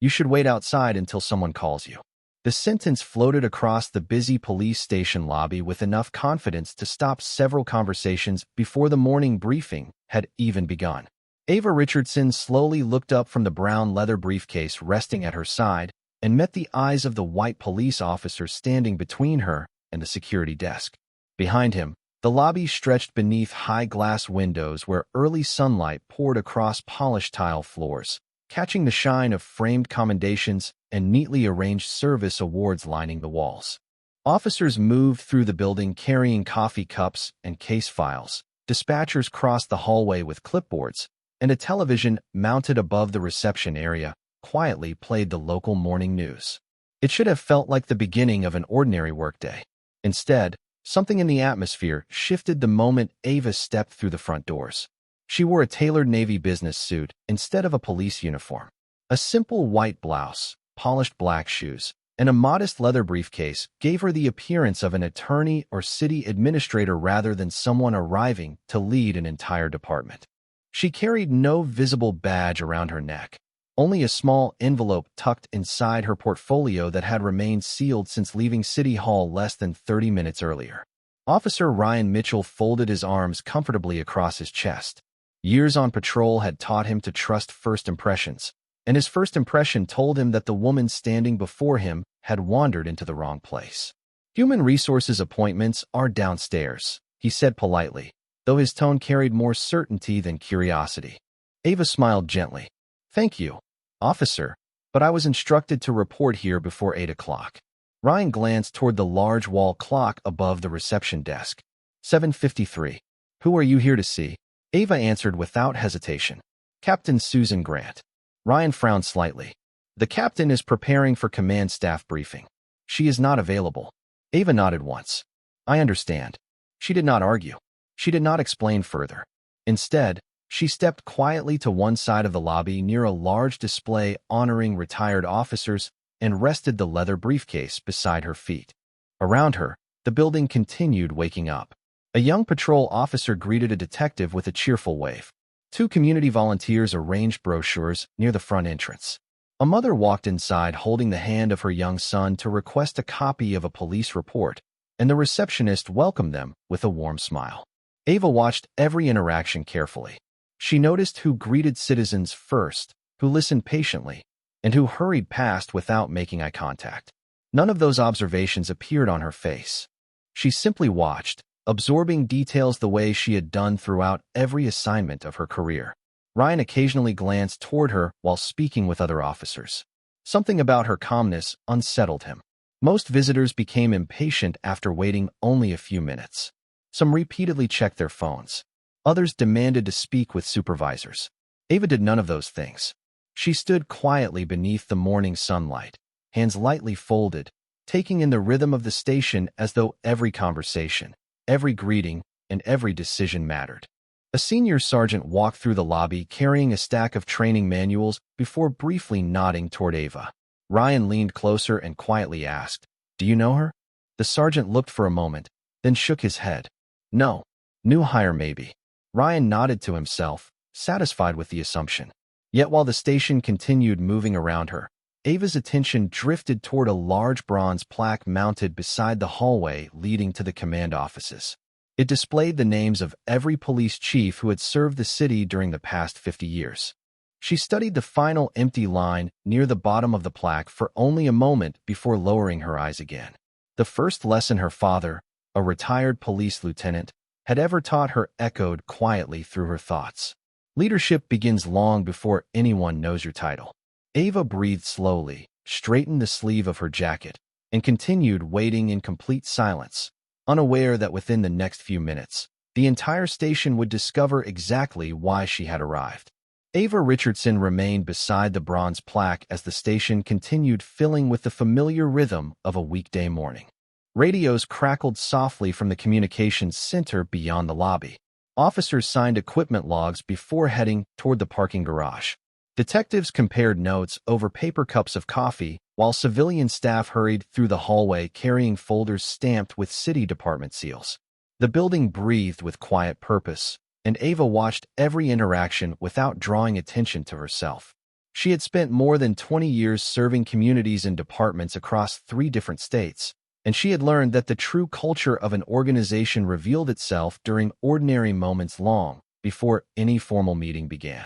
You should wait outside until someone calls you. The sentence floated across the busy police station lobby with enough confidence to stop several conversations before the morning briefing had even begun. Ava Richardson slowly looked up from the brown leather briefcase resting at her side and met the eyes of the white police officer standing between her and the security desk. Behind him, the lobby stretched beneath high glass windows where early sunlight poured across polished tile floors, catching the shine of framed commendations and neatly arranged service awards lining the walls. Officers moved through the building carrying coffee cups and case files. Dispatchers crossed the hallway with clipboards, and a television mounted above the reception area quietly played the local morning news. It should have felt like the beginning of an ordinary workday. Instead, something in the atmosphere shifted the moment Ava stepped through the front doors. She wore a tailored navy business suit instead of a police uniform. A simple white blouse, polished black shoes, and a modest leather briefcase gave her the appearance of an attorney or city administrator rather than someone arriving to lead an entire department. She carried no visible badge around her neck, only a small envelope tucked inside her portfolio that had remained sealed since leaving City Hall less than 30 minutes earlier. Officer Ryan Mitchell folded his arms comfortably across his chest. Years on patrol had taught him to trust first impressions, and his first impression told him that the woman standing before him had wandered into the wrong place. "Human resources appointments are downstairs," he said politely, though his tone carried more certainty than curiosity. Ava smiled gently. "Thank you, officer, but I was instructed to report here before 8 o'clock. Ryan glanced toward the large wall clock above the reception desk. 7:53. "Who are you here to see?" Ava answered without hesitation. "Captain Susan Grant." Ryan frowned slightly. "The captain is preparing for command staff briefing. She is not available." Ava nodded once. "I understand." She did not argue. She did not explain further. Instead, she stepped quietly to one side of the lobby near a large display honoring retired officers and rested the leather briefcase beside her feet. Around her, the building continued waking up. A young patrol officer greeted a detective with a cheerful wave. Two community volunteers arranged brochures near the front entrance. A mother walked inside holding the hand of her young son to request a copy of a police report, and the receptionist welcomed them with a warm smile. Ava watched every interaction carefully. She noticed who greeted citizens first, who listened patiently, and who hurried past without making eye contact. None of those observations appeared on her face. She simply watched, absorbing details the way she had done throughout every assignment of her career. Ryan occasionally glanced toward her while speaking with other officers. Something about her calmness unsettled him. Most visitors became impatient after waiting only a few minutes. Some repeatedly checked their phones. Others demanded to speak with supervisors. Ava did none of those things. She stood quietly beneath the morning sunlight, hands lightly folded, taking in the rhythm of the station as though every conversation, every greeting, and every decision mattered. A senior sergeant walked through the lobby carrying a stack of training manuals before briefly nodding toward Ava. Ryan leaned closer and quietly asked, "Do you know her?" The sergeant looked for a moment, then shook his head. "No. New hire maybe." Ryan nodded to himself, satisfied with the assumption. Yet while the station continued moving around her, Ava's attention drifted toward a large bronze plaque mounted beside the hallway leading to the command offices. It displayed the names of every police chief who had served the city during the past 50 years. She studied the final empty line near the bottom of the plaque for only a moment before lowering her eyes again. The first lesson her father, a retired police lieutenant, had ever taught her echoed quietly through her thoughts. Leadership begins long before anyone knows your title. Ava breathed slowly, straightened the sleeve of her jacket, and continued waiting in complete silence, unaware that within the next few minutes, the entire station would discover exactly why she had arrived. Ava Richardson remained beside the bronze plaque as the station continued filling with the familiar rhythm of a weekday morning. Radios crackled softly from the communications center beyond the lobby. Officers signed equipment logs before heading toward the parking garage. Detectives compared notes over paper cups of coffee, while civilian staff hurried through the hallway carrying folders stamped with city department seals. The building breathed with quiet purpose, and Ava watched every interaction without drawing attention to herself. She had spent more than 20 years serving communities and departments across 3 different states, and she had learned that the true culture of an organization revealed itself during ordinary moments long before any formal meeting began.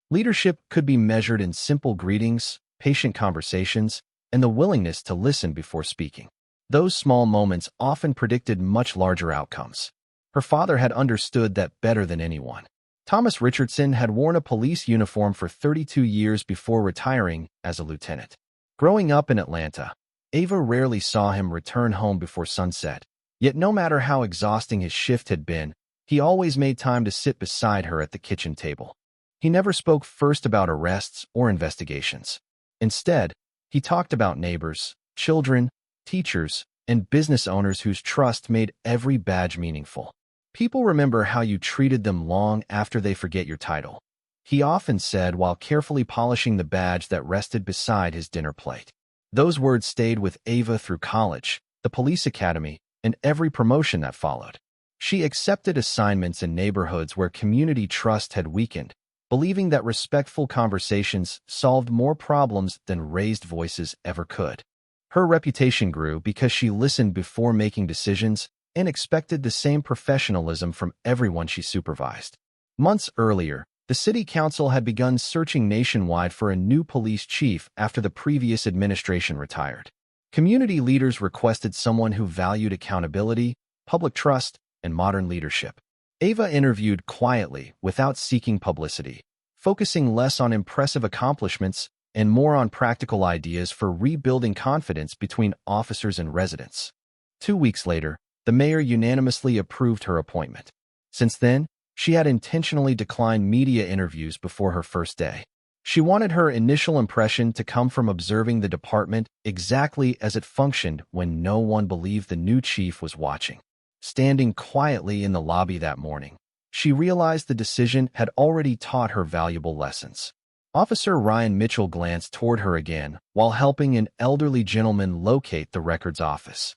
Leadership could be measured in simple greetings, patient conversations, and the willingness to listen before speaking. Those small moments often predicted much larger outcomes. Her father had understood that better than anyone. Thomas Richardson had worn a police uniform for 32 years before retiring as a lieutenant. Growing up in Atlanta, Ava rarely saw him return home before sunset, yet no matter how exhausting his shift had been, he always made time to sit beside her at the kitchen table. He never spoke first about arrests or investigations. Instead, he talked about neighbors, children, teachers, and business owners whose trust made every badge meaningful. People remember how you treated them long after they forget your title, he often said while carefully polishing the badge that rested beside his dinner plate. Those words stayed with Ava through college, the police academy, and every promotion that followed. She accepted assignments in neighborhoods where community trust had weakened, believing that respectful conversations solved more problems than raised voices ever could. Her reputation grew because she listened before making decisions and expected the same professionalism from everyone she supervised. Months earlier, the city council had begun searching nationwide for a new police chief after the previous administration retired. Community leaders requested someone who valued accountability, public trust, and modern leadership. Ava interviewed quietly without seeking publicity, focusing less on impressive accomplishments and more on practical ideas for rebuilding confidence between officers and residents. 2 weeks later, the mayor unanimously approved her appointment. Since then, she had intentionally declined media interviews before her first day. She wanted her initial impression to come from observing the department exactly as it functioned when no one believed the new chief was watching. Standing quietly in the lobby that morning, she realized the decision had already taught her valuable lessons. Officer Ryan Mitchell glanced toward her again while helping an elderly gentleman locate the records office.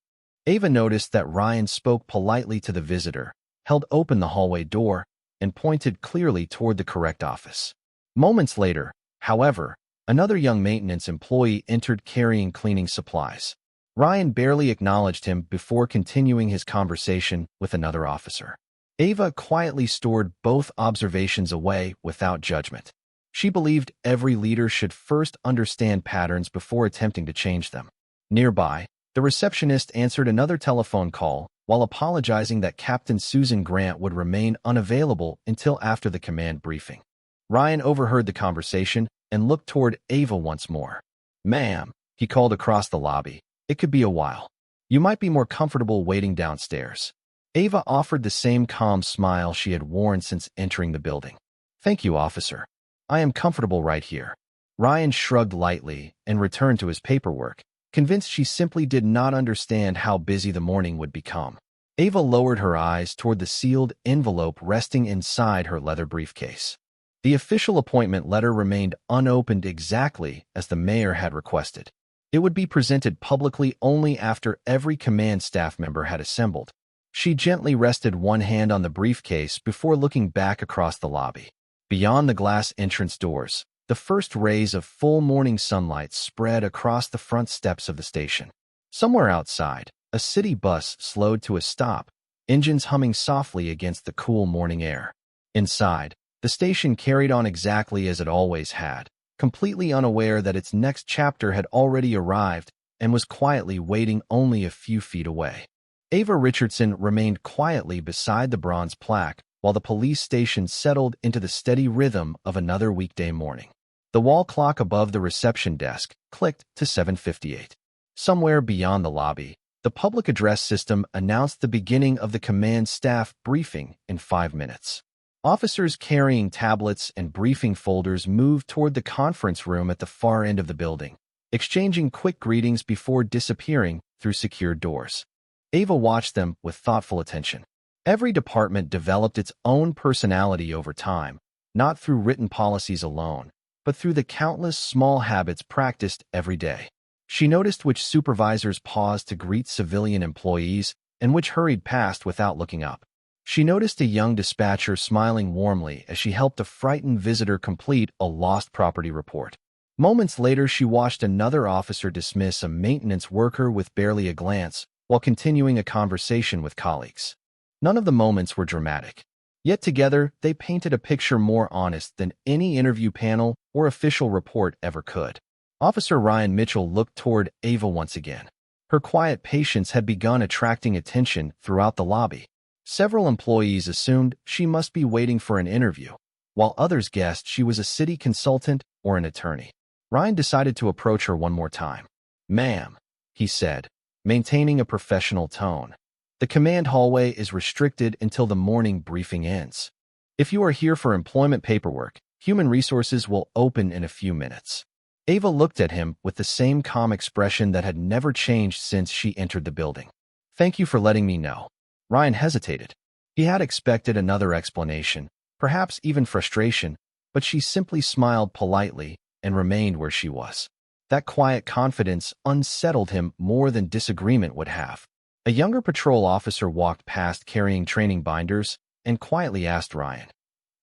Ava noticed that Ryan spoke politely to the visitor, held open the hallway door, and pointed clearly toward the correct office. Moments later, however, another young maintenance employee entered carrying cleaning supplies. Ryan barely acknowledged him before continuing his conversation with another officer. Ava quietly stored both observations away without judgment. She believed every leader should first understand patterns before attempting to change them. Nearby, the receptionist answered another telephone call while apologizing that Captain Susan Grant would remain unavailable until after the command briefing. Ryan overheard the conversation and looked toward Ava once more. "Ma'am," he called across the lobby, "it could be a while. You might be more comfortable waiting downstairs." Ava offered the same calm smile she had worn since entering the building. "Thank you, officer. I am comfortable right here." Ryan shrugged lightly and returned to his paperwork, convinced she simply did not understand how busy the morning would become. Ava lowered her eyes toward the sealed envelope resting inside her leather briefcase. The official appointment letter remained unopened exactly as the mayor had requested. It would be presented publicly only after every command staff member had assembled. She gently rested one hand on the briefcase before looking back across the lobby. Beyond the glass entrance doors, the first rays of full morning sunlight spread across the front steps of the station. Somewhere outside, a city bus slowed to a stop, engines humming softly against the cool morning air. Inside, the station carried on exactly as it always had, completely unaware that its next chapter had already arrived and was quietly waiting only a few feet away. Ava Richardson remained quietly beside the bronze plaque while the police station settled into the steady rhythm of another weekday morning. The wall clock above the reception desk clicked to 7:58. Somewhere beyond the lobby, the public address system announced the beginning of the command staff briefing in 5 minutes. Officers carrying tablets and briefing folders moved toward the conference room at the far end of the building, exchanging quick greetings before disappearing through secured doors. Ava watched them with thoughtful attention. Every department developed its own personality over time, not through written policies alone, but through the countless small habits practiced every day. She noticed which supervisors paused to greet civilian employees and which hurried past without looking up. She noticed a young dispatcher smiling warmly as she helped a frightened visitor complete a lost property report. Moments later, she watched another officer dismiss a maintenance worker with barely a glance while continuing a conversation with colleagues. None of the moments were dramatic. Yet together, they painted a picture more honest than any interview panel or official report ever could. Officer Ryan Mitchell looked toward Ava once again. Her quiet patience had begun attracting attention throughout the lobby. Several employees assumed she must be waiting for an interview, while others guessed she was a city consultant or an attorney. Ryan decided to approach her one more time. "Ma'am," he said, maintaining a professional tone. "The command hallway is restricted until the morning briefing ends. If you are here for employment paperwork, human resources will open in a few minutes." Ava looked at him with the same calm expression that had never changed since she entered the building. "Thank you for letting me know." Ryan hesitated. He had expected another explanation, perhaps even frustration, but she simply smiled politely and remained where she was. That quiet confidence unsettled him more than disagreement would have. A younger patrol officer walked past carrying training binders and quietly asked Ryan,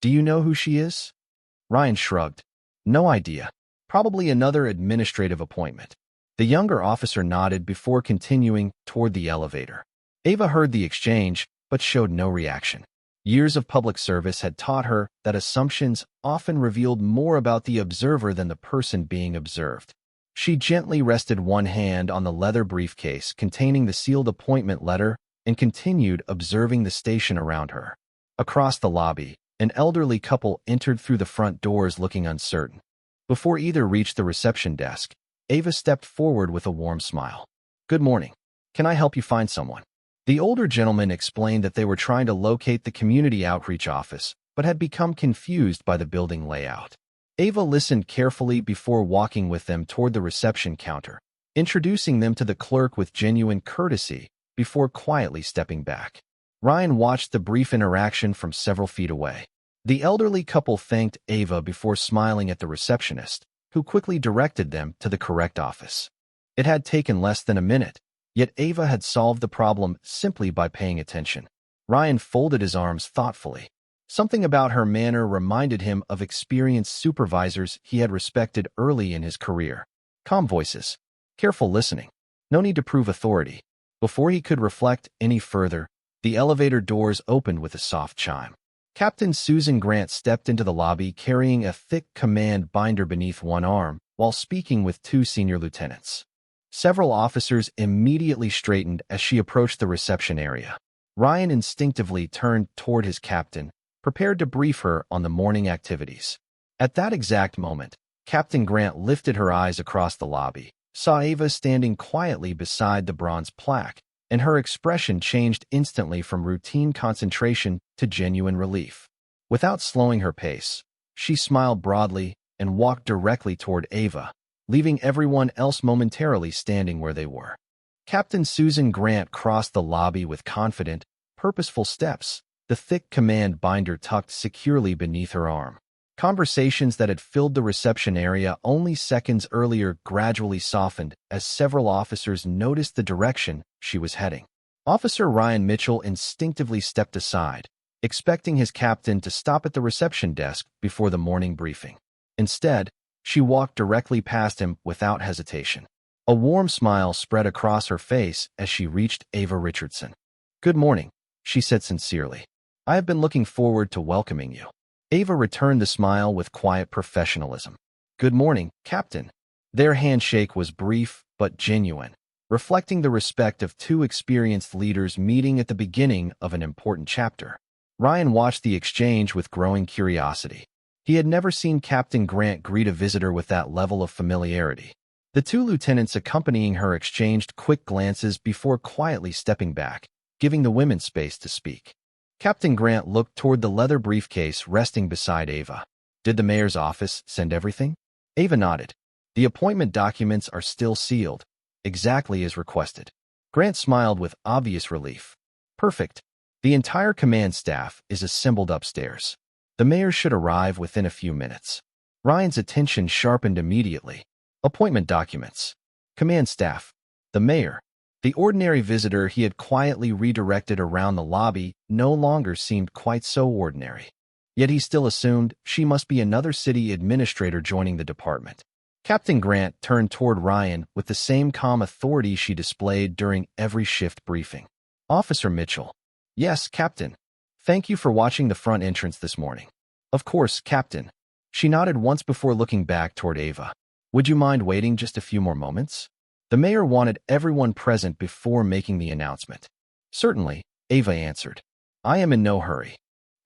"Do you know who she is?" Ryan shrugged. "No idea. Probably another administrative appointment." The younger officer nodded before continuing toward the elevator. Ava heard the exchange, but showed no reaction. Years of public service had taught her that assumptions often revealed more about the observer than the person being observed. She gently rested one hand on the leather briefcase containing the sealed appointment letter and continued observing the station around her. Across the lobby, an elderly couple entered through the front doors looking uncertain. Before either reached the reception desk, Ava stepped forward with a warm smile. "Good morning. Can I help you find someone?" The older gentleman explained that they were trying to locate the community outreach office, but had become confused by the building layout. Ava listened carefully before walking with them toward the reception counter, introducing them to the clerk with genuine courtesy before quietly stepping back. Ryan watched the brief interaction from several feet away. The elderly couple thanked Ava before smiling at the receptionist, who quickly directed them to the correct office. It had taken less than a minute, yet Ava had solved the problem simply by paying attention. Ryan folded his arms thoughtfully. Something about her manner reminded him of experienced supervisors he had respected early in his career. Calm voices, careful listening, no need to prove authority. Before he could reflect any further, the elevator doors opened with a soft chime. Captain Susan Grant stepped into the lobby carrying a thick command binder beneath one arm while speaking with two senior lieutenants. Several officers immediately straightened as she approached the reception area. Ryan instinctively turned toward his captain, prepared to brief her on the morning activities. At that exact moment, Captain Grant lifted her eyes across the lobby, saw Ava standing quietly beside the bronze plaque, and her expression changed instantly from routine concentration to genuine relief. Without slowing her pace, she smiled broadly and walked directly toward Ava, leaving everyone else momentarily standing where they were. Captain Susan Grant crossed the lobby with confident, purposeful steps, the thick command binder tucked securely beneath her arm. Conversations that had filled the reception area only seconds earlier gradually softened as several officers noticed the direction she was heading. Officer Ryan Mitchell instinctively stepped aside, expecting his captain to stop at the reception desk before the morning briefing. Instead, she walked directly past him without hesitation. A warm smile spread across her face as she reached Ava Richardson. "Good morning," she said sincerely. "I have been looking forward to welcoming you." Ava returned the smile with quiet professionalism. "Good morning, Captain." Their handshake was brief but genuine, reflecting the respect of two experienced leaders meeting at the beginning of an important chapter. Ryan watched the exchange with growing curiosity. He had never seen Captain Grant greet a visitor with that level of familiarity. The two lieutenants accompanying her exchanged quick glances before quietly stepping back, giving the women space to speak. Captain Grant looked toward the leather briefcase resting beside Ava. "Did the mayor's office send everything?" Ava nodded. "The appointment documents are still sealed, exactly as requested." Grant smiled with obvious relief. "Perfect. The entire command staff is assembled upstairs. The mayor should arrive within a few minutes." Ryan's attention sharpened immediately. Appointment documents. Command staff. The mayor. The ordinary visitor he had quietly redirected around the lobby no longer seemed quite so ordinary. Yet he still assumed she must be another city administrator joining the department. Captain Grant turned toward Ryan with the same calm authority she displayed during every shift briefing. Officer Mitchell. Yes, Captain. Thank you for watching the front entrance this morning. Of course, Captain. She nodded once before looking back toward Ava. Would you mind waiting just a few more moments? The mayor wanted everyone present before making the announcement. Certainly, Ava answered. I am in no hurry.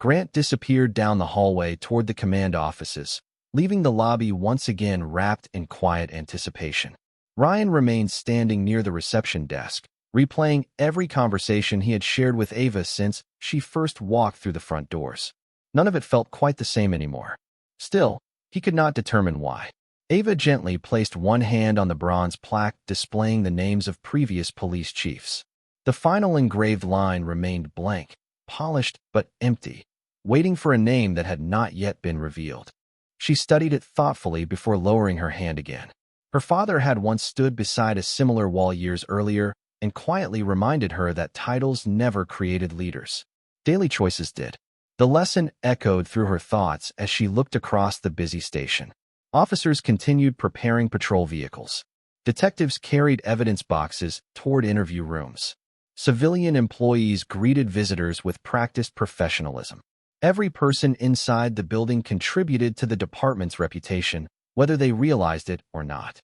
Grant disappeared down the hallway toward the command offices, leaving the lobby once again wrapped in quiet anticipation. Ryan remained standing near the reception desk, replaying every conversation he had shared with Ava since she first walked through the front doors. None of it felt quite the same anymore. Still, he could not determine why. Ava gently placed one hand on the bronze plaque displaying the names of previous police chiefs. The final engraved line remained blank, polished but empty, waiting for a name that had not yet been revealed. She studied it thoughtfully before lowering her hand again. Her father had once stood beside a similar wall years earlier and quietly reminded her that titles never created leaders. Daily choices did. The lesson echoed through her thoughts as she looked across the busy station. Officers continued preparing patrol vehicles. Detectives carried evidence boxes toward interview rooms. Civilian employees greeted visitors with practiced professionalism. Every person inside the building contributed to the department's reputation, whether they realized it or not.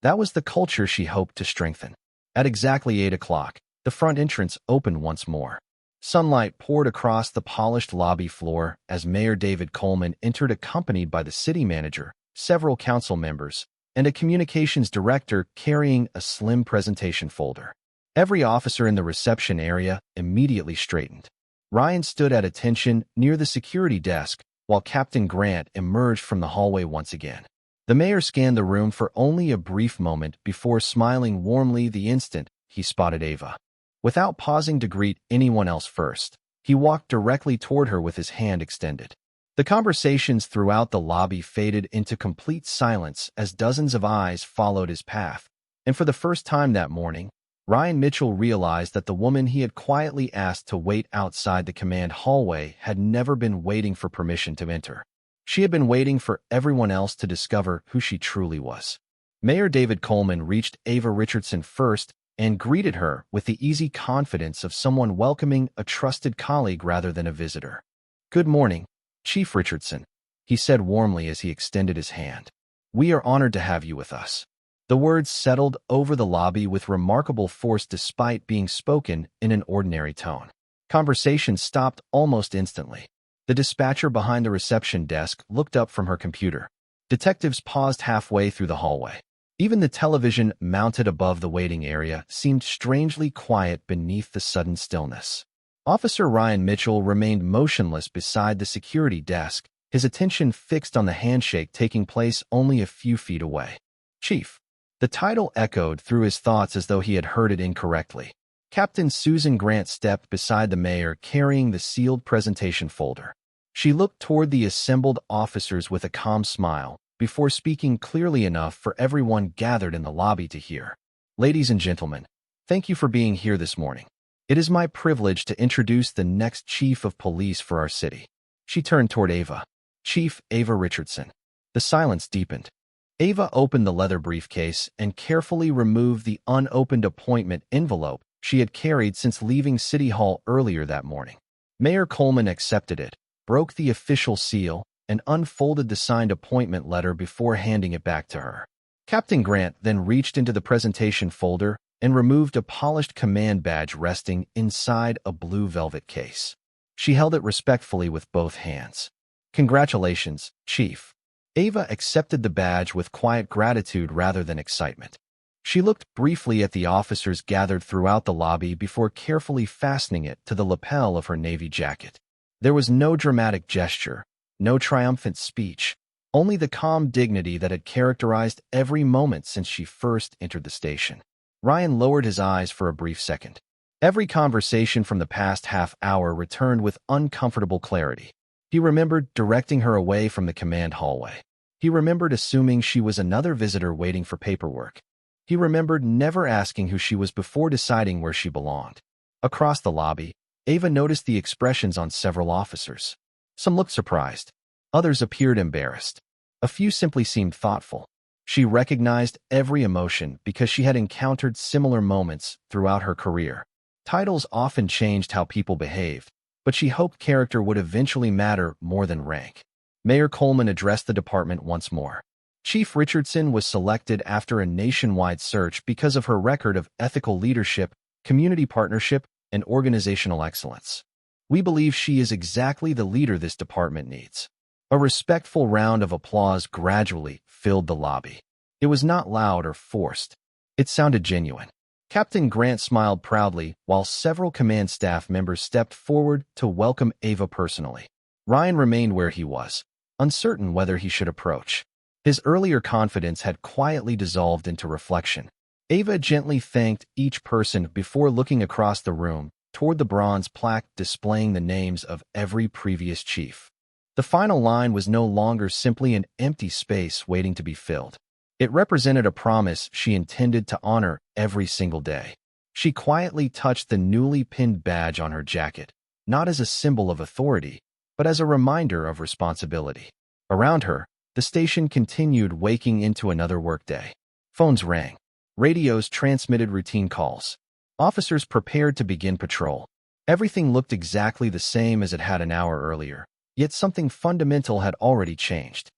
That was the culture she hoped to strengthen. At exactly 8 o'clock, the front entrance opened once more. Sunlight poured across the polished lobby floor as Mayor David Coleman entered accompanied by the city manager, several council members, and a communications director carrying a slim presentation folder. Every officer in the reception area immediately straightened. Ryan stood at attention near the security desk while Captain Grant emerged from the hallway once again. The mayor scanned the room for only a brief moment before smiling warmly the instant he spotted Ava. Without pausing to greet anyone else first, he walked directly toward her with his hand extended. The conversations throughout the lobby faded into complete silence as dozens of eyes followed his path, and for the first time that morning, Ryan Mitchell realized that the woman he had quietly asked to wait outside the command hallway had never been waiting for permission to enter. She had been waiting for everyone else to discover who she truly was. Mayor David Coleman reached Ava Richardson first and greeted her with the easy confidence of someone welcoming a trusted colleague rather than a visitor. Good morning, Chief Richardson, he said warmly as he extended his hand. We are honored to have you with us. The words settled over the lobby with remarkable force despite being spoken in an ordinary tone. Conversation stopped almost instantly. The dispatcher behind the reception desk looked up from her computer. Detectives paused halfway through the hallway. Even the television mounted above the waiting area seemed strangely quiet beneath the sudden stillness. Officer Ryan Mitchell remained motionless beside the security desk, his attention fixed on the handshake taking place only a few feet away. Chief. The title echoed through his thoughts as though he had heard it incorrectly. Captain Susan Grant stepped beside the mayor carrying the sealed presentation folder. She looked toward the assembled officers with a calm smile, before speaking clearly enough for everyone gathered in the lobby to hear. Ladies and gentlemen, thank you for being here this morning. It is my privilege to introduce the next chief of police for our city. She turned toward Ava. Chief Ava Richardson. The silence deepened. Ava opened the leather briefcase and carefully removed the unopened appointment envelope she had carried since leaving City Hall earlier that morning. Mayor Coleman accepted it, broke the official seal, and unfolded the signed appointment letter before handing it back to her. Captain Grant then reached into the presentation folder and removed a polished command badge resting inside a blue velvet case. She held it respectfully with both hands. Congratulations, Chief. Ava accepted the badge with quiet gratitude rather than excitement. She looked briefly at the officers gathered throughout the lobby before carefully fastening it to the lapel of her navy jacket. There was no dramatic gesture, no triumphant speech, only the calm dignity that had characterized every moment since she first entered the station. Ryan lowered his eyes for a brief second. Every conversation from the past half hour returned with uncomfortable clarity. He remembered directing her away from the command hallway. He remembered assuming she was another visitor waiting for paperwork. He remembered never asking who she was before deciding where she belonged. Across the lobby, Ava noticed the expressions on several officers. Some looked surprised. Others appeared embarrassed. A few simply seemed thoughtful. She recognized every emotion because she had encountered similar moments throughout her career. Titles often changed how people behaved, but she hoped character would eventually matter more than rank. Mayor Coleman addressed the department once more. Chief Richardson was selected after a nationwide search because of her record of ethical leadership, community partnership, and organizational excellence. We believe she is exactly the leader this department needs. A respectful round of applause gradually filled the lobby. It was not loud or forced. It sounded genuine. Captain Grant smiled proudly while several command staff members stepped forward to welcome Ava personally. Ryan remained where he was, uncertain whether he should approach. His earlier confidence had quietly dissolved into reflection. Ava gently thanked each person before looking across the room toward the bronze plaque displaying the names of every previous chief. The final line was no longer simply an empty space waiting to be filled. It represented a promise she intended to honor every single day. She quietly touched the newly pinned badge on her jacket, not as a symbol of authority, but as a reminder of responsibility. Around her, the station continued waking into another workday. Phones rang. Radios transmitted routine calls. Officers prepared to begin patrol. Everything looked exactly the same as it had an hour earlier, yet something fundamental had already changed.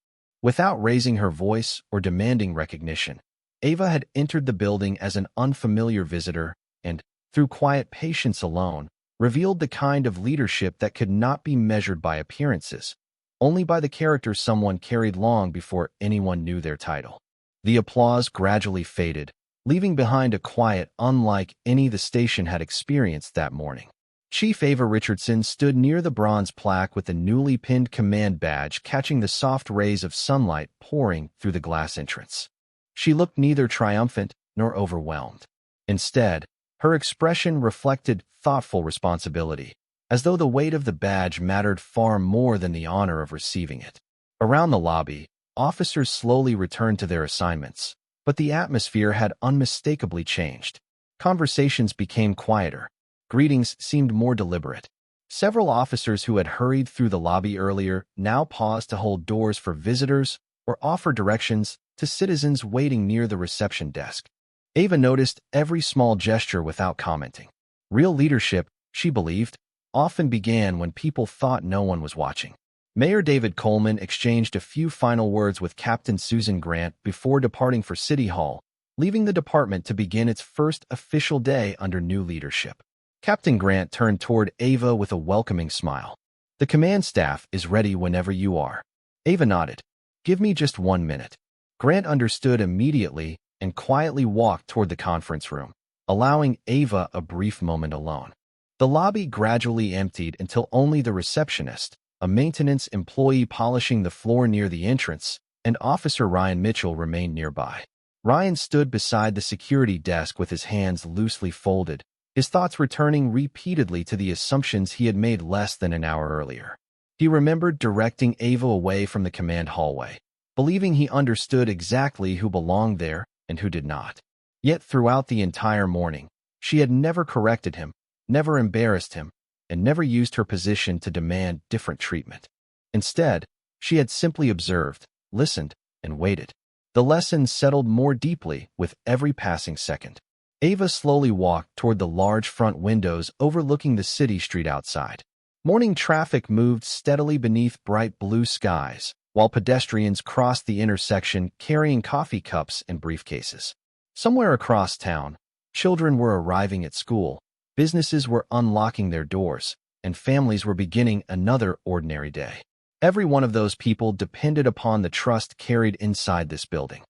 Without raising her voice or demanding recognition, Ava had entered the building as an unfamiliar visitor and, through quiet patience alone, revealed the kind of leadership that could not be measured by appearances, only by the character someone carried long before anyone knew their title. The applause gradually faded, leaving behind a quiet unlike any the station had experienced that morning. Chief Ava Richardson stood near the bronze plaque with the newly pinned command badge catching the soft rays of sunlight pouring through the glass entrance. She looked neither triumphant nor overwhelmed. Instead, her expression reflected thoughtful responsibility, as though the weight of the badge mattered far more than the honor of receiving it. Around the lobby, officers slowly returned to their assignments, but the atmosphere had unmistakably changed. Conversations became quieter. Greetings seemed more deliberate. Several officers who had hurried through the lobby earlier now paused to hold doors for visitors or offer directions to citizens waiting near the reception desk. Ava noticed every small gesture without commenting. Real leadership, she believed, often began when people thought no one was watching. Mayor David Coleman exchanged a few final words with Captain Susan Grant before departing for City Hall, leaving the department to begin its first official day under new leadership. Captain Grant turned toward Ava with a welcoming smile. "The command staff is ready whenever you are." Ava nodded. "Give me just 1 minute." Grant understood immediately and quietly walked toward the conference room, allowing Ava a brief moment alone. The lobby gradually emptied until only the receptionist, a maintenance employee polishing the floor near the entrance, and Officer Ryan Mitchell remained nearby. Ryan stood beside the security desk with his hands loosely folded, his thoughts returning repeatedly to the assumptions he had made less than an hour earlier. He remembered directing Ava away from the command hallway, believing he understood exactly who belonged there and who did not. Yet throughout the entire morning, she had never corrected him, never embarrassed him, and never used her position to demand different treatment. Instead, she had simply observed, listened, and waited. The lesson settled more deeply with every passing second. Ava slowly walked toward the large front windows overlooking the city street outside. Morning traffic moved steadily beneath bright blue skies, while pedestrians crossed the intersection carrying coffee cups and briefcases. Somewhere across town, children were arriving at school, businesses were unlocking their doors, and families were beginning another ordinary day. Every one of those people depended upon the trust carried inside this building.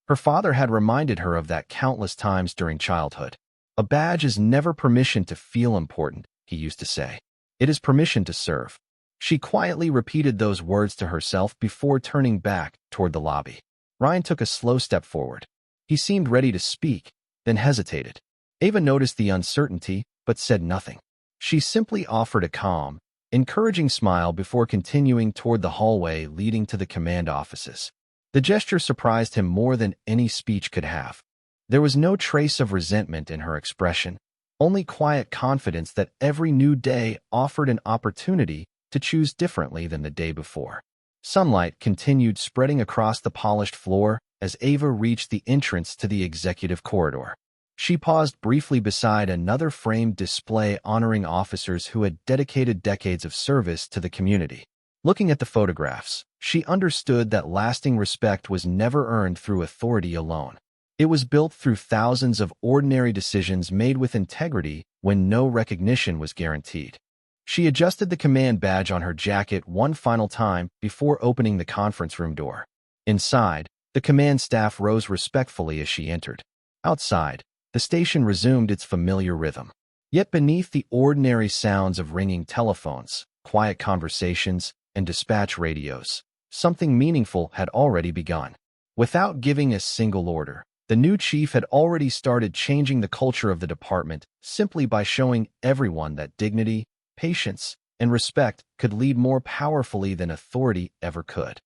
Her father had reminded her of that countless times during childhood. "A badge is never permission to feel important," he used to say. "It is permission to serve." She quietly repeated those words to herself before turning back toward the lobby. Ryan took a slow step forward. He seemed ready to speak, then hesitated. Ava noticed the uncertainty, but said nothing. She simply offered a calm, encouraging smile before continuing toward the hallway leading to the command offices. The gesture surprised him more than any speech could have. There was no trace of resentment in her expression, only quiet confidence that every new day offered an opportunity to choose differently than the day before. Sunlight continued spreading across the polished floor, as Ava reached the entrance to the executive corridor. She paused briefly beside another framed display honoring officers who had dedicated decades of service to the community. Looking at the photographs, she understood that lasting respect was never earned through authority alone. It was built through thousands of ordinary decisions made with integrity when no recognition was guaranteed. She adjusted the command badge on her jacket one final time before opening the conference room door. Inside, the command staff rose respectfully as she entered. Outside, the station resumed its familiar rhythm. Yet beneath the ordinary sounds of ringing telephones, quiet conversations, and dispatch radios, something meaningful had already begun. Without giving a single order, the new chief had already started changing the culture of the department simply by showing everyone that dignity, patience, and respect could lead more powerfully than authority ever could.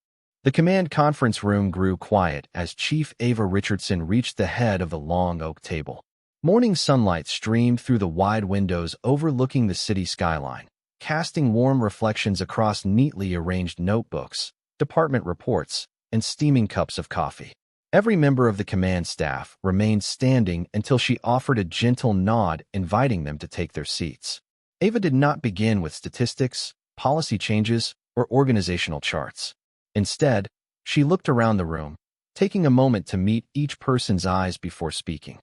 The command conference room grew quiet as Chief Ava Richardson reached the head of the long oak table. Morning sunlight streamed through the wide windows overlooking the city skyline, casting warm reflections across neatly arranged notebooks, department reports, and steaming cups of coffee. Every member of the command staff remained standing until she offered a gentle nod inviting them to take their seats. Ava did not begin with statistics, policy changes, or organizational charts. Instead, she looked around the room, taking a moment to meet each person's eyes before speaking.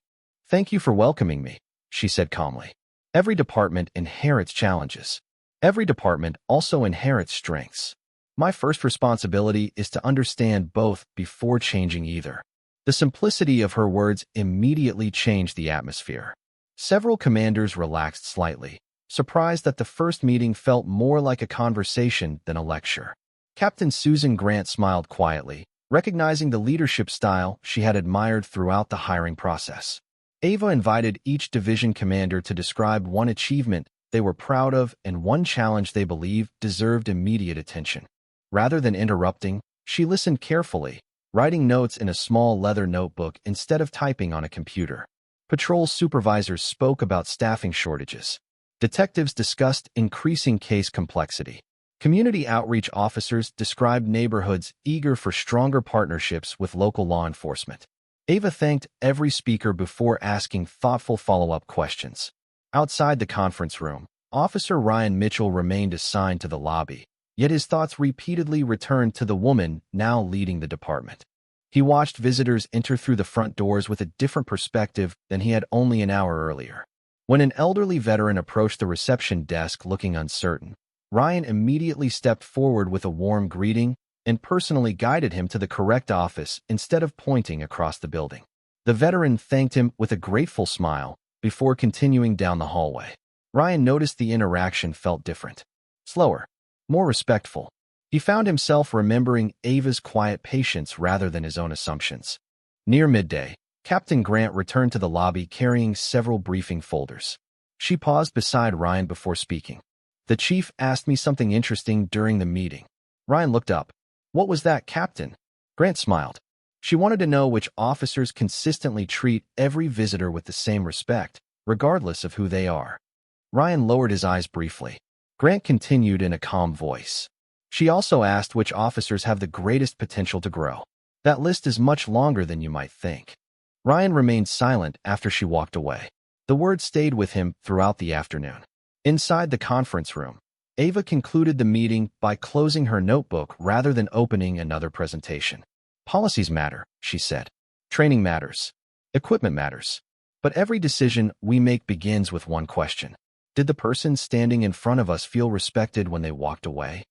"Thank you for welcoming me," she said calmly. "Every department inherits challenges. Every department also inherits strengths. My first responsibility is to understand both before changing either." The simplicity of her words immediately changed the atmosphere. Several commanders relaxed slightly, surprised that the first meeting felt more like a conversation than a lecture. Captain Susan Grant smiled quietly, recognizing the leadership style she had admired throughout the hiring process. Ava invited each division commander to describe one achievement they were proud of and one challenge they believed deserved immediate attention. Rather than interrupting, she listened carefully, writing notes in a small leather notebook instead of typing on a computer. Patrol supervisors spoke about staffing shortages. Detectives discussed increasing case complexity. Community outreach officers described neighborhoods eager for stronger partnerships with local law enforcement. Ava thanked every speaker before asking thoughtful follow-up questions. Outside the conference room, Officer Ryan Mitchell remained assigned to the lobby, yet his thoughts repeatedly returned to the woman now leading the department. He watched visitors enter through the front doors with a different perspective than he had only an hour earlier. When an elderly veteran approached the reception desk looking uncertain, Ryan immediately stepped forward with a warm greeting and personally guided him to the correct office instead of pointing across the building. The veteran thanked him with a grateful smile before continuing down the hallway. Ryan noticed the interaction felt different. Slower, more respectful. He found himself remembering Ava's quiet patience rather than his own assumptions. Near midday, Captain Grant returned to the lobby carrying several briefing folders. She paused beside Ryan before speaking. "The chief asked me something interesting during the meeting." Ryan looked up. "What was that, Captain?" Grant smiled. She wanted to know which officers consistently treat every visitor with the same respect, regardless of who they are. Ryan lowered his eyes briefly. Grant continued in a calm voice. She also asked which officers have the greatest potential to grow. "That list is much longer than you might think." Ryan remained silent after she walked away. The words stayed with him throughout the afternoon. Inside the conference room, Ava concluded the meeting by closing her notebook rather than opening another presentation. "Policies matter," she said. "Training matters. Equipment matters. But every decision we make begins with one question. Did the person standing in front of us feel respected when they walked away?"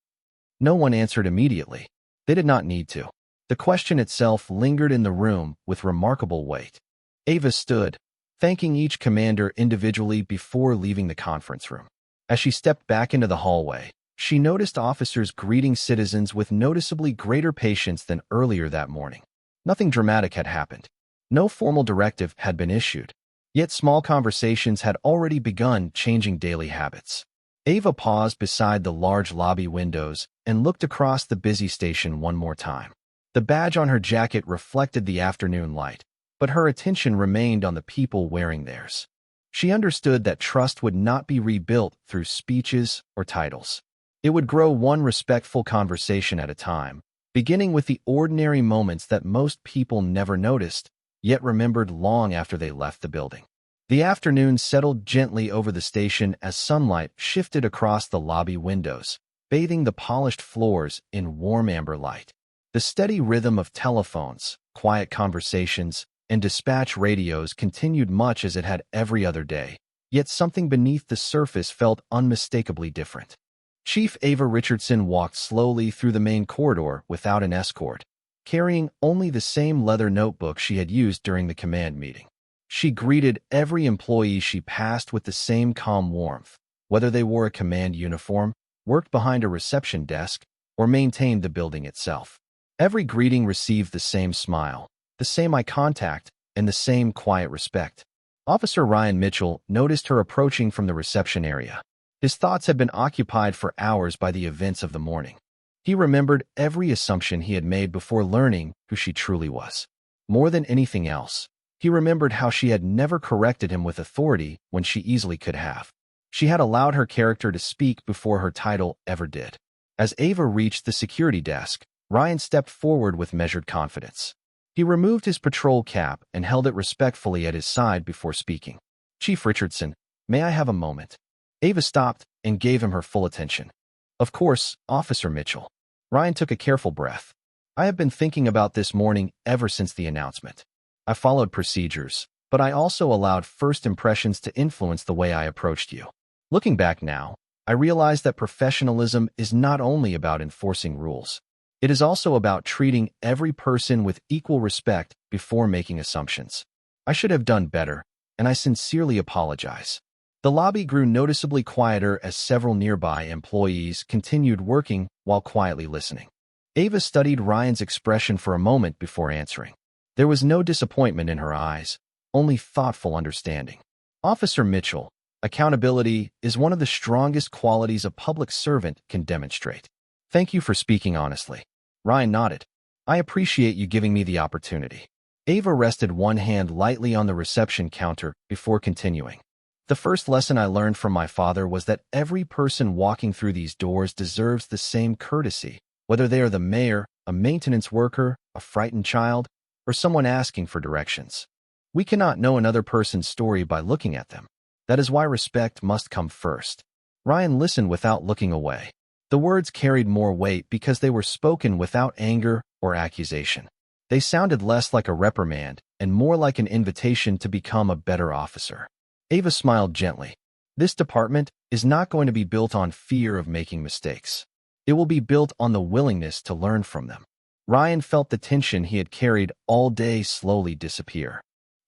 No one answered immediately. They did not need to. The question itself lingered in the room with remarkable weight. Ava stood, thanking each commander individually before leaving the conference room. As she stepped back into the hallway, she noticed officers greeting citizens with noticeably greater patience than earlier that morning. Nothing dramatic had happened. No formal directive had been issued. Yet small conversations had already begun changing daily habits. Ava paused beside the large lobby windows and looked across the busy station one more time. The badge on her jacket reflected the afternoon light, but her attention remained on the people wearing theirs. She understood that trust would not be rebuilt through speeches or titles. It would grow one respectful conversation at a time, beginning with the ordinary moments that most people never noticed, yet remembered long after they left the building. The afternoon settled gently over the station as sunlight shifted across the lobby windows, bathing the polished floors in warm amber light. The steady rhythm of telephones, quiet conversations, and dispatch radios continued much as it had every other day, yet something beneath the surface felt unmistakably different. Chief Ava Richardson walked slowly through the main corridor without an escort, carrying only the same leather notebook she had used during the command meeting. She greeted every employee she passed with the same calm warmth, whether they wore a command uniform, worked behind a reception desk, or maintained the building itself. Every greeting received the same smile, the same eye contact, and the same quiet respect. Officer Ryan Mitchell noticed her approaching from the reception area. His thoughts had been occupied for hours by the events of the morning. He remembered every assumption he had made before learning who she truly was. More than anything else, he remembered how she had never corrected him with authority when she easily could have. She had allowed her character to speak before her title ever did. As Ava reached the security desk, Ryan stepped forward with measured confidence. He removed his patrol cap and held it respectfully at his side before speaking. "Chief Richardson, may I have a moment?" Ava stopped and gave him her full attention. "Of course, Officer Mitchell." Ryan took a careful breath. "I have been thinking about this morning ever since the announcement. I followed procedures, but I also allowed first impressions to influence the way I approached you. Looking back now, I realize that professionalism is not only about enforcing rules. It is also about treating every person with equal respect before making assumptions. I should have done better, and I sincerely apologize." The lobby grew noticeably quieter as several nearby employees continued working while quietly listening. Ava studied Ryan's expression for a moment before answering. There was no disappointment in her eyes, only thoughtful understanding. "Officer Mitchell, accountability is one of the strongest qualities a public servant can demonstrate. Thank you for speaking honestly." Ryan nodded. "I appreciate you giving me the opportunity." Ava rested one hand lightly on the reception counter before continuing. "The first lesson I learned from my father was that every person walking through these doors deserves the same courtesy, whether they are the mayor, a maintenance worker, a frightened child, or someone asking for directions. We cannot know another person's story by looking at them. That is why respect must come first." Ryan listened without looking away. The words carried more weight because they were spoken without anger or accusation. They sounded less like a reprimand and more like an invitation to become a better officer. Ava smiled gently. "This department is not going to be built on fear of making mistakes. It will be built on the willingness to learn from them." Ryan felt the tension he had carried all day slowly disappear.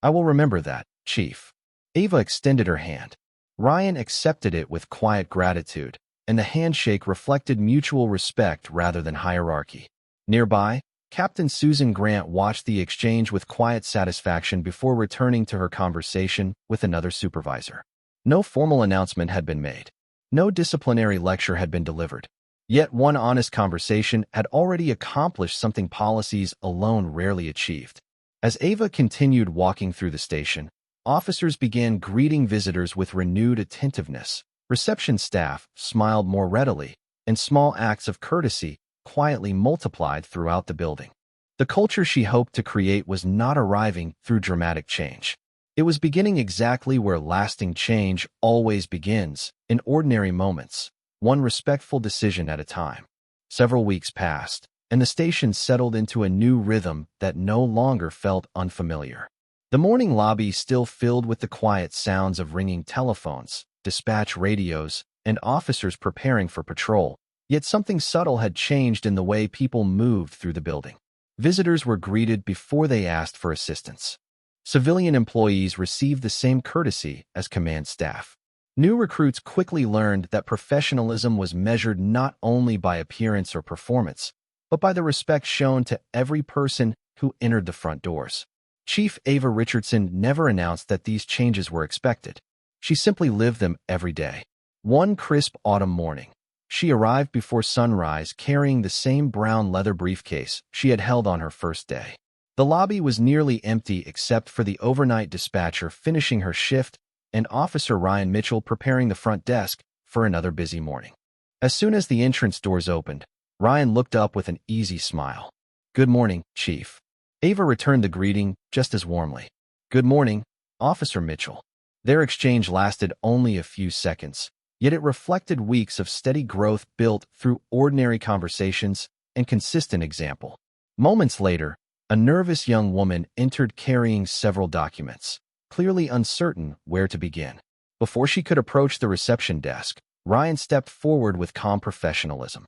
"I will remember that, Chief." Ava extended her hand. Ryan accepted it with quiet gratitude, and the handshake reflected mutual respect rather than hierarchy. Nearby, Captain Susan Grant watched the exchange with quiet satisfaction before returning to her conversation with another supervisor. No formal announcement had been made. No disciplinary lecture had been delivered. Yet one honest conversation had already accomplished something policies alone rarely achieved. As Ava continued walking through the station, officers began greeting visitors with renewed attentiveness. Reception staff smiled more readily, and small acts of courtesy quietly multiplied throughout the building. The culture she hoped to create was not arriving through dramatic change. It was beginning exactly where lasting change always begins, in ordinary moments, one respectful decision at a time. Several weeks passed, and the station settled into a new rhythm that no longer felt unfamiliar. The morning lobby still filled with the quiet sounds of ringing telephones, dispatch radios, and officers preparing for patrol, yet something subtle had changed in the way people moved through the building. Visitors were greeted before they asked for assistance. Civilian employees received the same courtesy as command staff. New recruits quickly learned that professionalism was measured not only by appearance or performance, but by the respect shown to every person who entered the front doors. Chief Ava Richardson never announced that these changes were expected. She simply lived them every day. One crisp autumn morning, she arrived before sunrise carrying the same brown leather briefcase she had held on her first day. The lobby was nearly empty except for the overnight dispatcher finishing her shift and Officer Ryan Mitchell preparing the front desk for another busy morning. As soon as the entrance doors opened, Ryan looked up with an easy smile. "Good morning, Chief." Ava returned the greeting just as warmly. "Good morning, Officer Mitchell." Their exchange lasted only a few seconds, yet it reflected weeks of steady growth built through ordinary conversations and consistent example. Moments later, a nervous young woman entered carrying several documents, clearly uncertain where to begin. Before she could approach the reception desk, Ryan stepped forward with calm professionalism.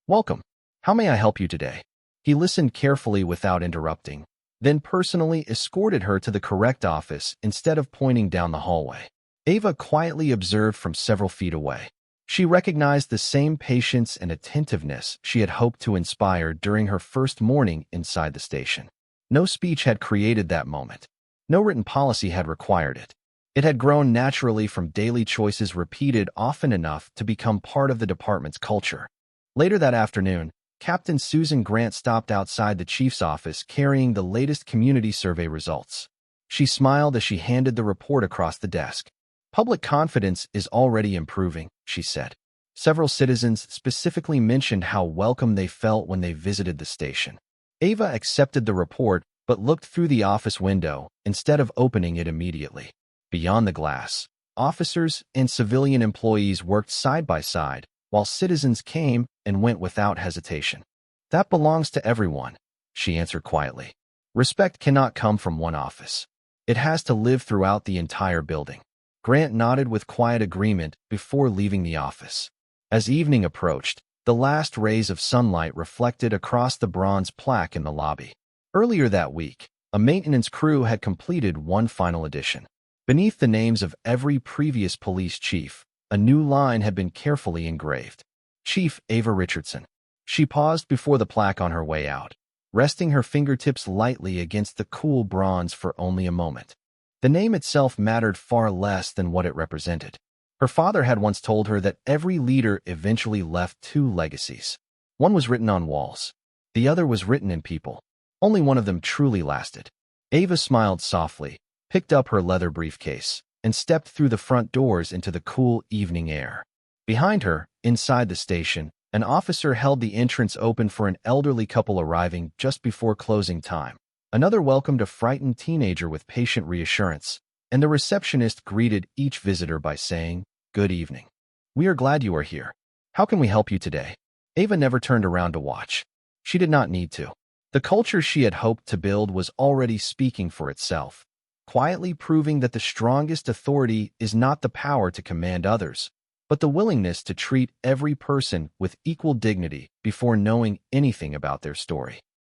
"Welcome. How may I help you today?" He listened carefully without interrupting, then personally escorted her to the correct office instead of pointing down the hallway. Ava quietly observed from several feet away. She recognized the same patience and attentiveness she had hoped to inspire during her first morning inside the station. No speech had created that moment. No written policy had required it. It had grown naturally from daily choices repeated often enough to become part of the department's culture. Later that afternoon, Captain Susan Grant stopped outside the chief's office carrying the latest community survey results. She smiled as she handed the report across the desk. "Public confidence is already improving," she said. Several citizens specifically mentioned how welcome they felt when they visited the station. Ava accepted the report but looked through the office window instead of opening it immediately. Beyond the glass, officers and civilian employees worked side by side, while citizens came and went without hesitation. "That belongs to everyone," she answered quietly. "Respect cannot come from one office. It has to live throughout the entire building." Grant nodded with quiet agreement before leaving the office. As evening approached, the last rays of sunlight reflected across the bronze plaque in the lobby. Earlier that week, a maintenance crew had completed one final addition. Beneath the names of every previous police chief, a new line had been carefully engraved. "Chief Ava Richardson." She paused before the plaque on her way out, resting her fingertips lightly against the cool bronze for only a moment. The name itself mattered far less than what it represented. Her father had once told her that every leader eventually left two legacies. One was written on walls. The other was written in people. Only one of them truly lasted. Ava smiled softly, picked up her leather briefcase, and stepped through the front doors into the cool evening air. Behind her, inside the station, an officer held the entrance open for an elderly couple arriving just before closing time. Another welcomed a frightened teenager with patient reassurance, and the receptionist greeted each visitor by saying, "Good evening. We are glad you are here. How can we help you today?" Ava never turned around to watch. She did not need to. The culture she had hoped to build was already speaking for itself, quietly proving that the strongest authority is not the power to command others, but the willingness to treat every person with equal dignity before knowing anything about their story.